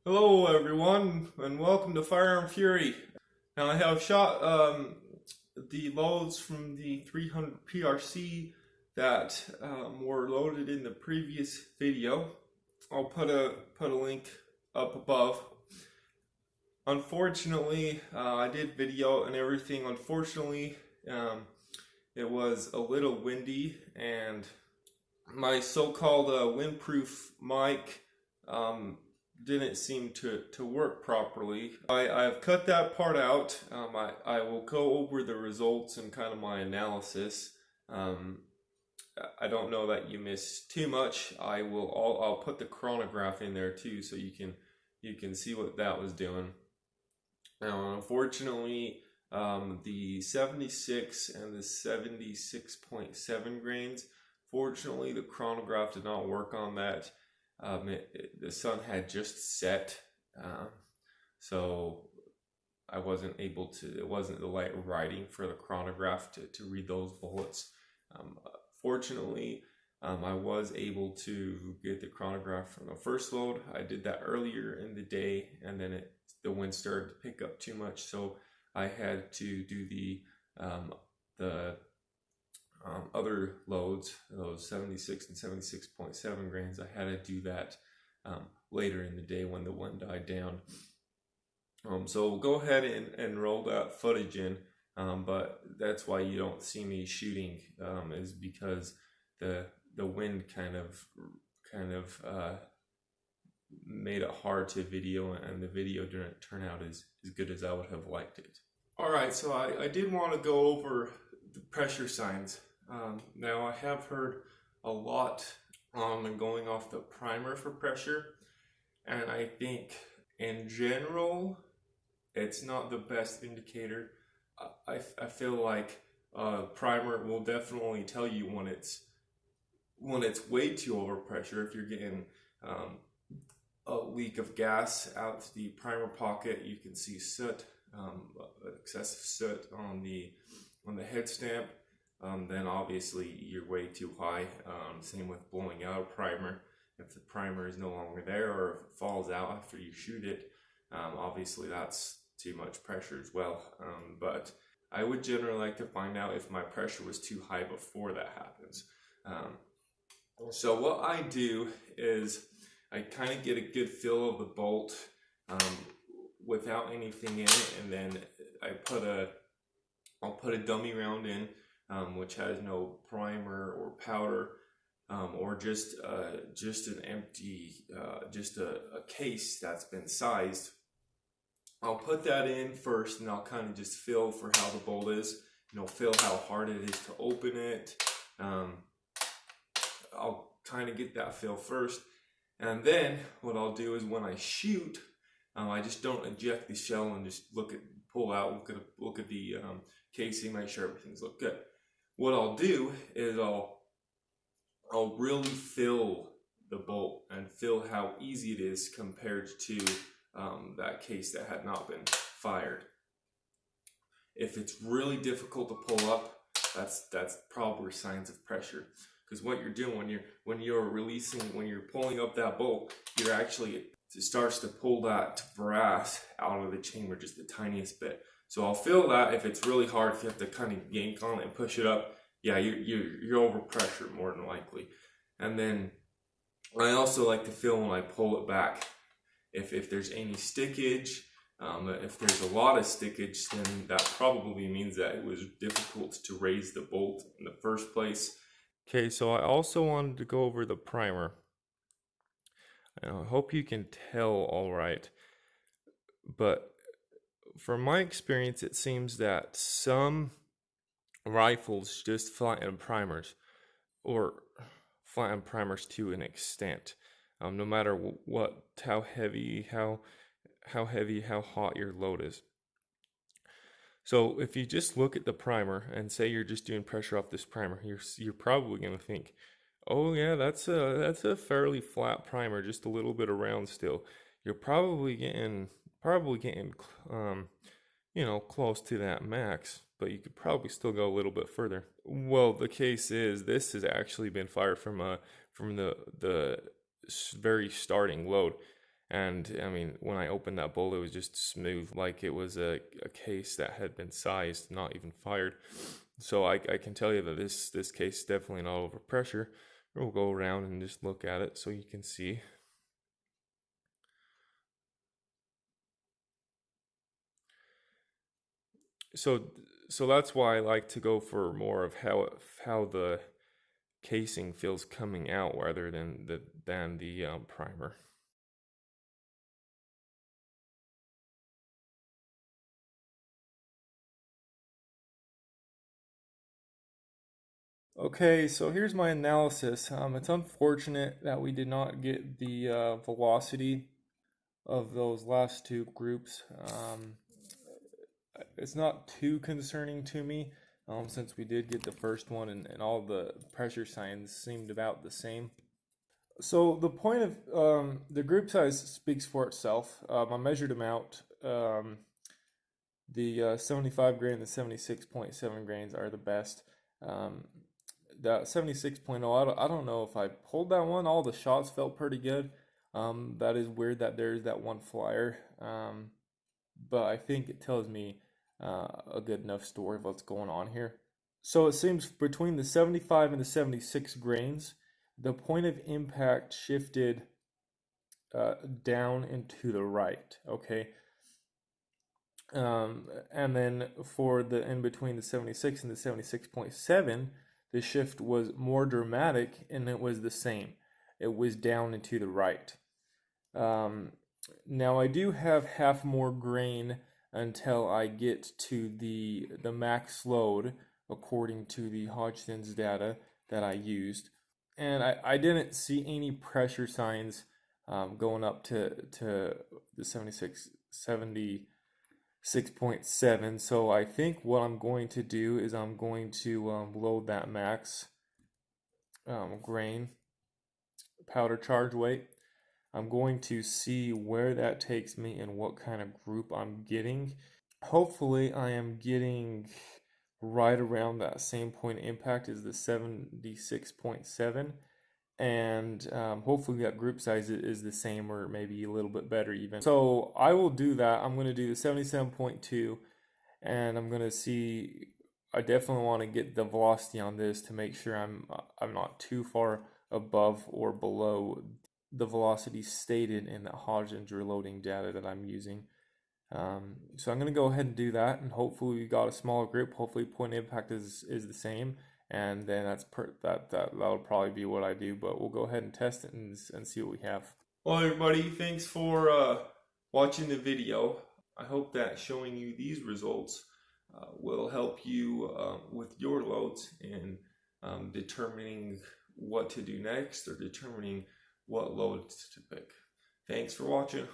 Hello everyone and welcome to Firearm Fury. Now I have shot the loads from the 300 PRC that were loaded in the previous video. I'll put a link up above. Unfortunately, I did video and everything. Unfortunately, it was a little windy and my so-called windproof mic didn't seem to work properly. I've cut that part out. I will go over the results and kind of my analysis. I don't know that you missed too much. I'll put the chronograph in there too, so you can see what that was doing. Now, unfortunately, the 76 and the 76.7 grains. Fortunately, the chronograph did not work on that. The sun had just set, so I wasn't able to, it wasn't the right writing for the chronograph to read those bullets. Fortunately, I was able to get the chronograph from the first load. I did that earlier in the day, and then the wind started to pick up too much, so I had to do the other loads, those 76 and 76.7 grains. I had to do that later in the day when the wind died down. So we'll go ahead and roll that footage in, but that's why you don't see me shooting, is because the wind kind of made it hard to video, and the video didn't turn out as good as I would have liked it. Alright, so I did want to go over the pressure signs. Now I have heard a lot on going off the primer for pressure, and I think in general it's not the best indicator. I feel like primer will definitely tell you when it's way too over pressure. If you're getting a leak of gas out the primer pocket, you can see soot, excessive soot on the head stamp. Then obviously you're way too high. Same with blowing out a primer. If the primer is no longer there, or if it falls out after you shoot it, obviously that's too much pressure as well. But I would generally like to find out if my pressure was too high before that happens. So what I do is I kind of get a good feel of the bolt without anything in it, and then I'll put a dummy round in, which has no primer or powder, or just an empty, just a case that's been sized. I'll put that in first, and I'll kind of just feel for how the bolt is. Feel how hard it is to open it. I'll kind of get that feel first, and then what I'll do is when I shoot, I just don't eject the shell and just pull out, look at the casing, make sure everything's look good. What I'll do is I'll really feel the bolt and feel how easy it is compared to that case that had not been fired. If it's really difficult to pull up, that's probably signs of pressure. Because what you're doing when you're pulling up that bolt, it starts to pull that brass out of the chamber just the tiniest bit. So I'll feel that if it's really hard, if you have to kind of yank on it and push it up, yeah, you're over pressure more than likely. And then I also like to feel when I pull it back, if there's any stickage. If there's a lot of stickage, then that probably means that it was difficult to raise the bolt in the first place. Okay, so I also wanted to go over the primer. I hope you can tell all right, but from my experience, it seems that some rifles just flatten primers, or flatten primers to an extent, no matter how heavy, how hot your load is. So if you just look at the primer and say you're just doing pressure off this primer, you're probably going to think, oh yeah, that's a fairly flat primer, just a little bit around still. You're probably getting close to that max, but you could probably still go a little bit further. Well, the case is this has actually been fired from the very starting load, And I mean, when I opened that bolt, it was just smooth, like it was a case that had been sized, not even fired. So I can tell you that this case is definitely not over pressure. We'll go around and just look at it so you can see. So so that's why I like to go for more of how the casing feels coming out rather than the primer. Okay, so here's my analysis. It's unfortunate that we did not get the velocity of those last two groups. It's not too concerning to me, since we did get the first one and all the pressure signs seemed about the same. So the point of the group size speaks for itself. I measured them out. The 75 grain and the 76.7 grains are the best. Um, that 76.0, I don't know if I pulled that one. All the shots felt pretty good. That is weird that there's that one flyer. But I think it tells me a good enough story of what's going on here. So it seems between the 75 and the 76 grains, the point of impact shifted down and to the right. Okay. And then for the in between the 76 and the 76.7, the shift was more dramatic and it was the same. It was down and to the right. Um, Now I do have half more grain until I get to the max load according to the Hodgkin's data that I used. And I didn't see any pressure signs going up to the 76.7. So I think what I'm going to do is I'm going to load that max grain powder charge weight. I'm going to see where that takes me and what kind of group I'm getting. Hopefully I am getting right around that same point of impact as the 76.7, and hopefully that group size is the same or maybe a little bit better even. So I will do that. I'm going to do the 77.2, and I'm going to see. I definitely want to get the velocity on this to make sure I'm not too far above or below the velocity stated in the Hodgins reloading data that I'm using. So I'm going to go ahead and do that, and hopefully we got a smaller group. Hopefully point impact is the same, and then that'll probably be what I do. But we'll go ahead and test it and see what we have. Well, everybody, thanks for watching the video. I hope that showing you these results will help you with your loads and determining what to do next or determining what loads to pick. Thanks for watching.